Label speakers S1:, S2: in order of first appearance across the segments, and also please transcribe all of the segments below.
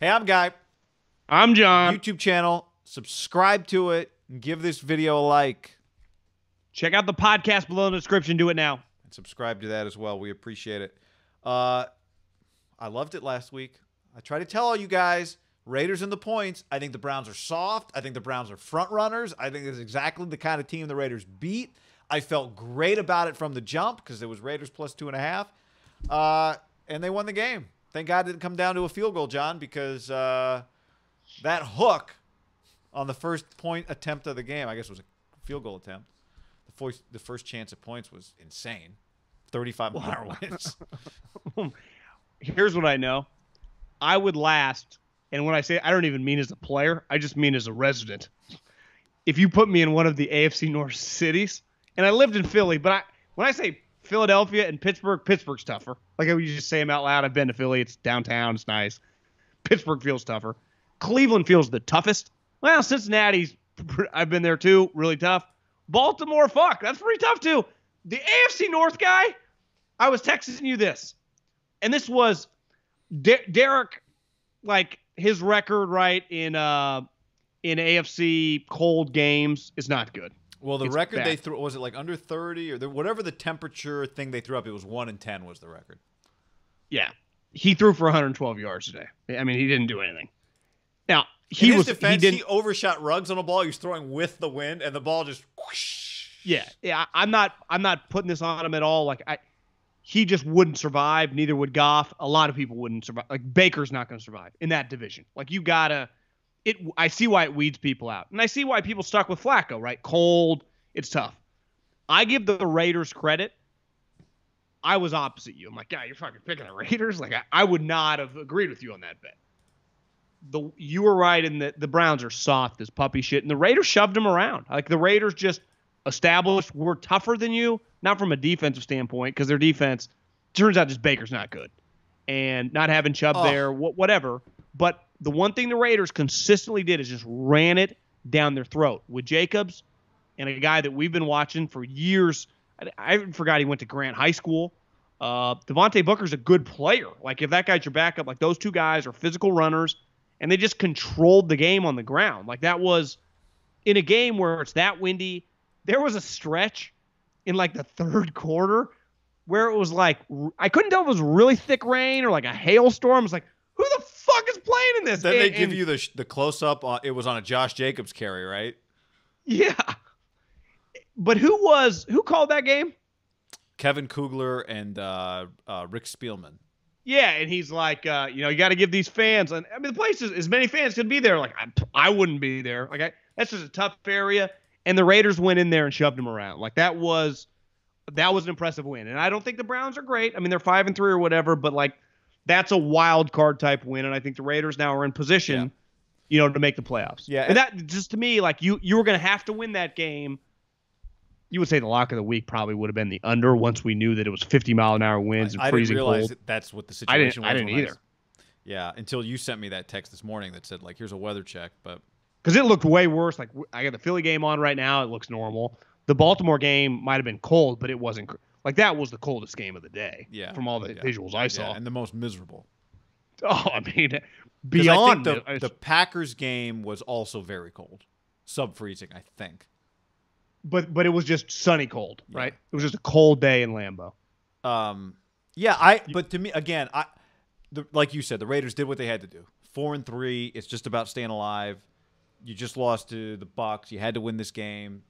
S1: Hey, I'm Guy.
S2: I'm John.
S1: YouTube channel. Subscribe to it and give this video a like.
S2: Check out the podcast below in the description. Do it now.
S1: And subscribe to that as well. We appreciate it. I loved it last week. I try to tell all you guys, Raiders and the points. I think the Browns are soft. I think the Browns are front runners. I think it's exactly the kind of team the Raiders beat. I felt great about it from the jump because it was Raiders plus 2.5. And they won the game. Thank God it didn't come down to a field goal, John, because that hook on the first point attempt of the game, I guess it was a field goal attempt. The first chance at points was insane. 35-mile wins.
S2: Here's what I know. I would last, and when I say I don't even mean as a player, I just mean as a resident. If you put me in one of the AFC North cities, and I lived in Philly, but when I say Philadelphia and Pittsburgh, Pittsburgh's tougher. Like you just say them out loud. I've been to Philly. It's downtown. It's nice. Pittsburgh feels tougher. Cleveland feels the toughest. Well, Cincinnati's, I've been there too. Really tough. Baltimore, fuck. That's pretty tough too. The AFC North guy, I was texting you this. And this was Derek, like his record, right, in AFC cold games is not good.
S1: Well, the record bad. They threw, was it like under 30 or whatever the temperature thing they threw up, it was 1-10 was the record.
S2: Yeah. He threw for 112 yards today. I mean, he didn't do anything. Now,
S1: in his defense, he overshot Ruggs on a ball. He was throwing with the wind, and the ball just whoosh.
S2: Yeah. I'm not putting this on him at all. Like he just wouldn't survive. Neither would Goff. A lot of people wouldn't survive. Like Baker's not going to survive in that division. Like you gotta. I see why it weeds people out. And I see why people stuck with Flacco, right? Cold. It's tough. I give the Raiders credit. I was opposite you. I'm like, yeah, you're fucking picking the Raiders? Like, I would not have agreed with you on that bet. You were right in that the Browns are soft as puppy shit, and the Raiders shoved them around. Like, the Raiders just established we're tougher than you, not from a defensive standpoint, because their defense, turns out just Baker's not good. And not having Chubb there, whatever. But the one thing the Raiders consistently did is just ran it down their throat with Jacobs and a guy that we've been watching for years. I forgot he went to Grant High School. Devontae Booker's a good player. Like, if that guy's your backup, like, those two guys are physical runners, and they just controlled the game on the ground. Like, that was in a game where it's that windy. There was a stretch in, like, the third quarter where it was like, I couldn't tell if it was really thick rain or like a hailstorm. It was like, who the fuck is playing in this?
S1: Then they give you the close-up. It was on a Josh Jacobs carry, right?
S2: Yeah. But who called that game?
S1: Kevin Kugler and Rick Spielman.
S2: Yeah, and he's like, you got to give these fans, and I mean, the place is as many fans could be there. Like, I wouldn't be there. Like, that's just a tough area. And the Raiders went in there and shoved them around. Like, that was an impressive win. And I don't think the Browns are great. I mean, they're 5-3 or whatever, but like, that's a wild card type win. And I think the Raiders now are in position, to make the playoffs.
S1: Yeah.
S2: And that just, to me, like, you were going to have to win that game. You would say the lock of the week probably would have been the under once we knew that it was 50-mile-an-hour winds and freezing cold. I didn't realize
S1: that's what the situation was.
S2: I didn't either.
S1: Yeah, until you sent me that text this morning that said, like, here's a weather check. But
S2: because it looked way worse. Like, I got the Philly game on right now. It looks normal. The Baltimore game might have been cold, but it wasn't. Like, that was the coldest game of the day.
S1: Yeah.
S2: From all the visuals I saw.
S1: Yeah, and the most miserable.
S2: Oh, I mean, beyond.
S1: I think the Packers game was also very cold. Sub-freezing, I think.
S2: But it was just sunny cold, right? It was just a cold day in Lambeau.
S1: But to me, again, like you said, the Raiders did what they had to do. 4-3. It's just about staying alive. You just lost to the Bucs. You had to win this game.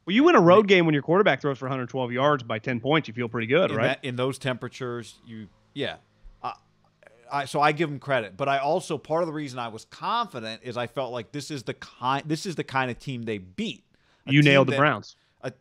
S2: Well, you win a road game when your quarterback throws for 112 yards by 10 points. You feel pretty good, right?
S1: In those temperatures, so I give them credit. But I also, part of the reason I was confident is I felt like this is the kind of team they beat.
S2: You nailed the Browns.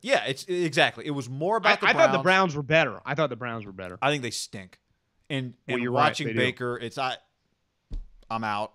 S1: It's exactly. It was more about the Browns.
S2: I thought the Browns were better. I
S1: think they stink. And
S2: you're
S1: watching
S2: right,
S1: Baker, I'm out.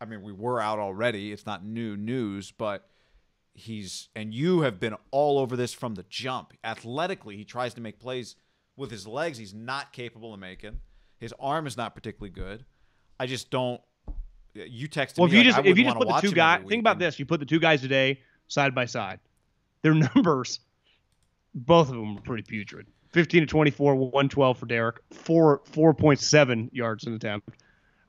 S1: I mean, we were out already. It's not new news, but you have been all over this from the jump. Athletically, he tries to make plays with his legs. He's not capable of making. His arm is not particularly good. I just don't. You texted me.
S2: If you just put the two guys, think about this. You put the two guys today side by side. Their numbers, both of them were pretty putrid. 15 to 24, 112 for Derek, 4.7 yards an attempt.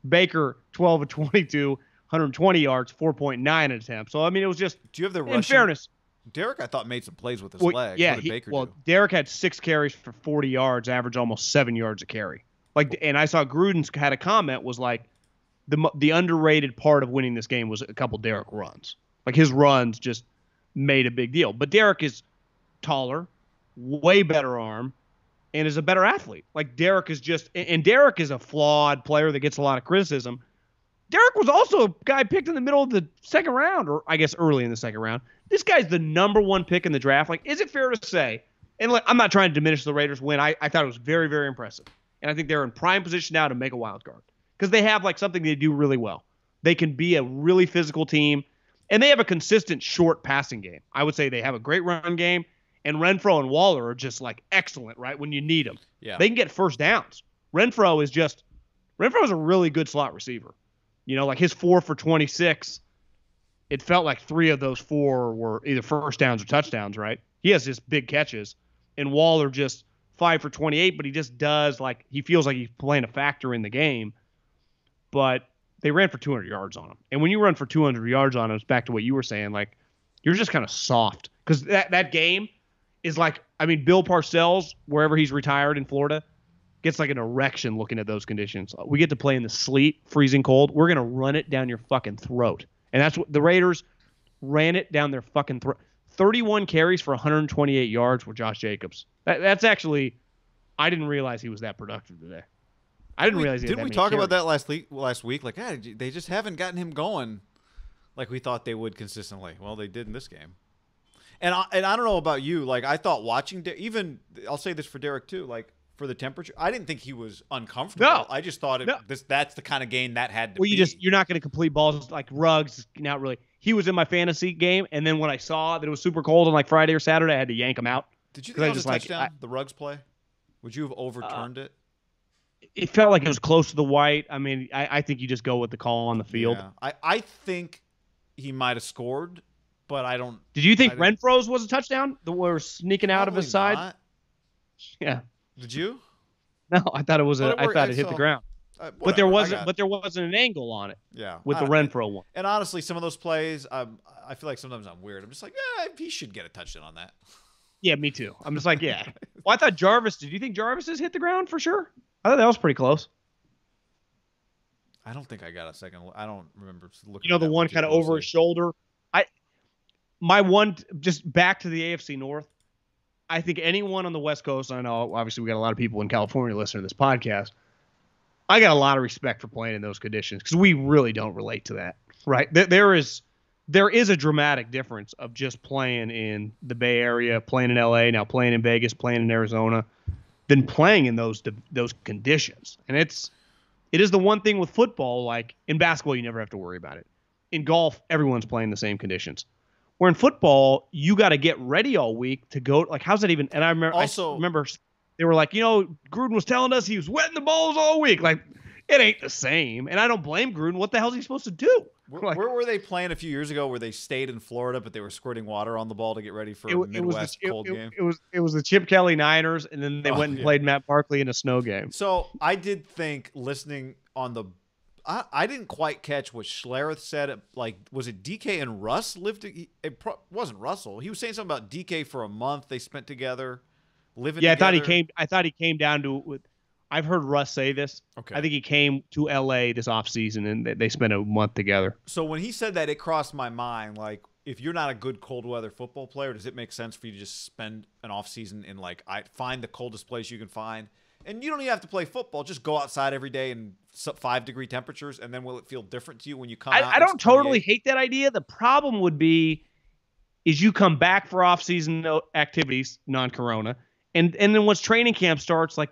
S2: Baker 12 of 22, 120 yards, 4.9 attempts. So I mean, it was just.
S1: Do you have the
S2: in
S1: rushing?
S2: fairness?
S1: Derek, I thought, made some plays with his legs.
S2: Yeah,
S1: what did Baker do?
S2: Derek had 6 carries for 40 yards, average almost 7 yards a carry. Like, and I saw Gruden's had a comment was like, the underrated part of winning this game was a couple Derek runs. Like his runs just made a big deal. But Derek is taller, way better arm, and is a better athlete. Like Derek is just, and Derek is a flawed player that gets a lot of criticism. Derek was also a guy picked in the middle of the second round, or I guess early in the second round. This guy's the number 1 pick in the draft. Like, is it fair to say? And like, I'm not trying to diminish the Raiders' win. I thought it was very, very impressive. And I think they're in prime position now to make a wild card because they have like something they do really well. They can be a really physical team, and they have a consistent short passing game. I would say they have a great run game, and Renfrow and Waller are just like excellent, right? When you need them.
S1: Yeah.
S2: They can get first downs. Renfrow is a really good slot receiver. You know, like his 4 for 26, it felt like 3 of those 4 were either first downs or touchdowns, right? He has just big catches. And Waller just 5 for 28, but he just does like, he feels like he's playing a factor in the game. But they ran for 200 yards on him. And when you run for 200 yards on him, it's back to what you were saying, like, you're just kind of soft. Because that game is like, I mean, Bill Parcells, wherever he's retired in Florida, gets like an erection looking at those conditions. We get to play in the sleet, freezing cold. We're going to run it down your fucking throat. And that's what the Raiders ran it down their fucking throat. 31 carries for 128 yards for Josh Jacobs. That's actually, I didn't realize he was that productive today. I didn't realize he had that
S1: Didn't we
S2: many
S1: talk
S2: carries.
S1: about that last week? Like, they just haven't gotten him going like we thought they would consistently. Well, they did in this game. And I don't know about you. Like, I thought watching even I'll say this for Derek too. Like, for the temperature, I didn't think he was uncomfortable.
S2: No.
S1: I just thought that's the kind of game that had to be.
S2: You're not going to complete balls like Ruggs. Not really. He was in my fantasy game, and then when I saw that it was super cold on like Friday or Saturday, I had to yank him out.
S1: Did you think it was a touchdown? The Ruggs play? Would you have overturned it?
S2: It felt like it was close to the white. I mean, I think you just go with the call on the field.
S1: Yeah. I think he might have scored, but I don't.
S2: Did you think Renfro's was a touchdown? The were sneaking out of his side.
S1: Not.
S2: Yeah.
S1: Did you?
S2: No, I thought it was. I thought it hit the ground.
S1: But
S2: there wasn't. But there wasn't an angle on it.
S1: Yeah.
S2: With the Renfrow one.
S1: And honestly, some of those plays, I feel like sometimes I'm weird. I'm just like, yeah, he should get a touchdown on that.
S2: Yeah, me too. I'm just like, yeah. Well, I thought Jarvis. Did you think Jarvis has hit the ground for sure? I thought that was pretty close.
S1: I don't think I got a second. I don't remember looking.
S2: You know, the one kind of over his shoulder. My one, just back to the AFC North. I think anyone on the West Coast, I know obviously we got a lot of people in California listening to this podcast. I got a lot of respect for playing in those conditions because we really don't relate to that, right? There is a dramatic difference of just playing in the Bay Area, playing in LA, now playing in Vegas, playing in Arizona, than playing in those conditions. And it is the one thing with football, like in basketball, you never have to worry about it. In golf, everyone's playing the same conditions. Where in football, you got to get ready all week to go. Like, how's that even? And I remember they were like, Gruden was telling us he was wetting the balls all week. Like, it ain't the same. And I don't blame Gruden. What the hell is he supposed to do?
S1: Where were they playing a few years ago where they stayed in Florida, but they were squirting water on the ball to get ready for a Midwest cold game?
S2: It was the Chip Kelly Niners, and then they went and played Matt Barkley in a snow game.
S1: So I did think listening on the I didn't quite catch what Schlereth said. Like, was it DK and Russ lived? It wasn't Russell. He was saying something about DK for a month they spent together, living together.
S2: I thought he came down to. I've heard Russ say this.
S1: Okay.
S2: I think he came to LA this offseason and they spent a month together.
S1: So when he said that, it crossed my mind. Like, if you're not a good cold weather football player, does it make sense for you to just spend an offseason in find the coldest place you can find? And you don't even have to play football. Just go outside every day in 5-degree temperatures, and then will it feel different to you when you come out?
S2: I don't totally hate that idea. The problem would be is you come back for off-season activities, non-corona, and then once training camp starts, like,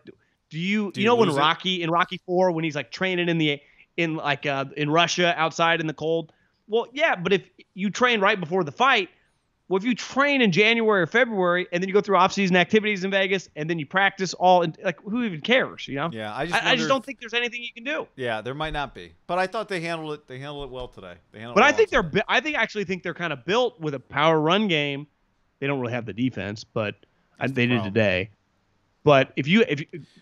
S2: do you know when Rocky 4 when he's like training in Russia outside in the cold? Well, yeah, but if you train right before the fight, well, if you train in January or February and then you go through off-season activities in Vegas and then you practice like, who even cares, you know?
S1: Yeah,
S2: I just don't think there's anything you can do.
S1: Yeah, there might not be, but I thought they handled it. They handled it well today.
S2: I think they're kind of built with a power run game. They don't really have the defense, but they did today. But if you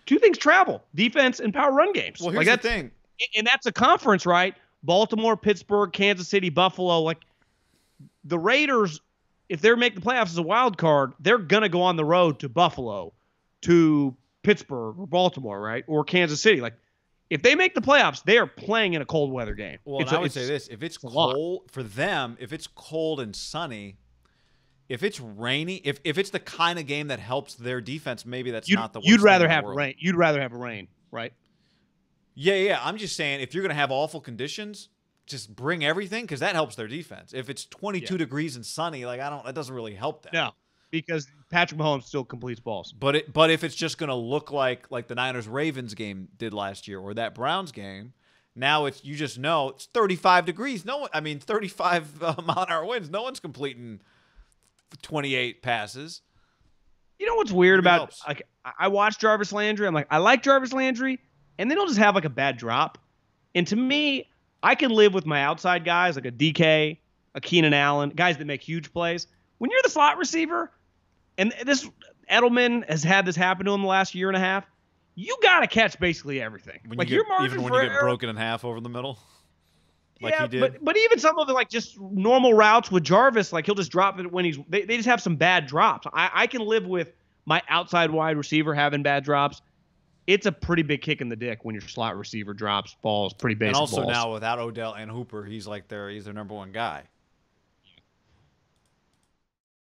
S2: two things travel, defense and power run games.
S1: Well, here's the thing.
S2: And that's a conference, right? Baltimore, Pittsburgh, Kansas City, Buffalo. Like the Raiders, if they're making the playoffs as a wild card, they're gonna go on the road to Buffalo, to Pittsburgh or Baltimore, right? Or Kansas City. Like if they make the playoffs, they are playing in a cold weather game.
S1: Well, I would say this: if it's cold for them, if it's cold and sunny, if it's rainy, if it's the kind of game that helps their defense, maybe that's not the worst
S2: you'd rather
S1: thing in the
S2: have
S1: world.
S2: rain. You'd rather have rain, right?
S1: Yeah. I'm just saying, if you're going to have awful conditions, just bring everything because that helps their defense. If it's 22 degrees and sunny, like that doesn't really help them.
S2: No, because Patrick Mahomes still completes balls.
S1: But if it's just going to look like the Niners-Ravens game did last year or that Browns game, now you just know it's 35 degrees. 35 mile-an-hour winds. No one's completing 28 passes.
S2: You know what's weird about like I watch Jarvis Landry. I'm like, I like Jarvis Landry, and then he'll just have like a bad drop. And to me, I can live with my outside guys like a DK, a Keenan Allen, guys that make huge plays. When you're the slot receiver, and this Edelman has had this happen to him the last year and a half, you got to catch basically everything.
S1: Even when you get broken in half over the middle, like he did.
S2: But even some of it, like just normal routes with Jarvis, like he'll just drop it when they just have some bad drops. I can live with my outside wide receiver having bad drops. It's a pretty big kick in the dick when your slot receiver falls pretty basic
S1: And also
S2: balls.
S1: now without Odell and Hooper, he's their number one guy.